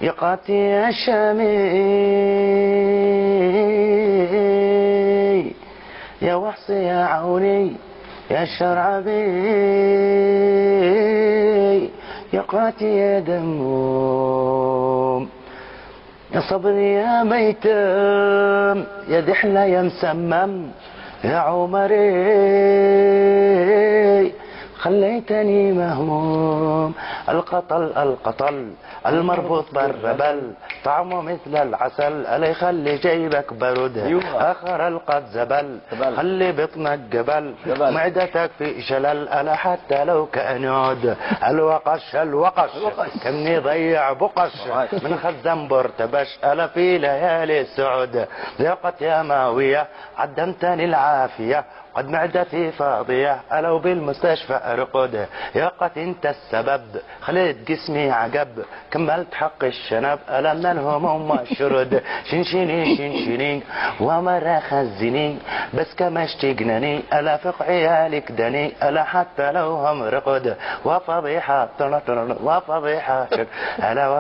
يقاتي يا شامي يا وحصي يا عوني يا شرعبي يقاتي يا دموم يا صبري يا ميتم يا دحلة يا مسمم يا عمري خليتني مهموم. القطل المربوط بالربل طعمه مثل العسل ألا يخلي جيبك برد. آخر القد زبل خلي بطنك جبل معدتك في شلل ألا حتى لو كان عود. الوقش كمني ضيع بقش من خزن برتبش ألا في ليالي السعود. ضيقت يا ماوية عدمتني العافية قد معدتي فاضية ألو بالمستشفى أرقد. يا قت انت السبب خليت جسمي عقب كملت حق الشنب ألا من الهموم والشرد. شنشني ومرة خزني بس كما اشتقنني ألا فق عيالك دني ألا حتى لو هم رقد. وفضيحة ألا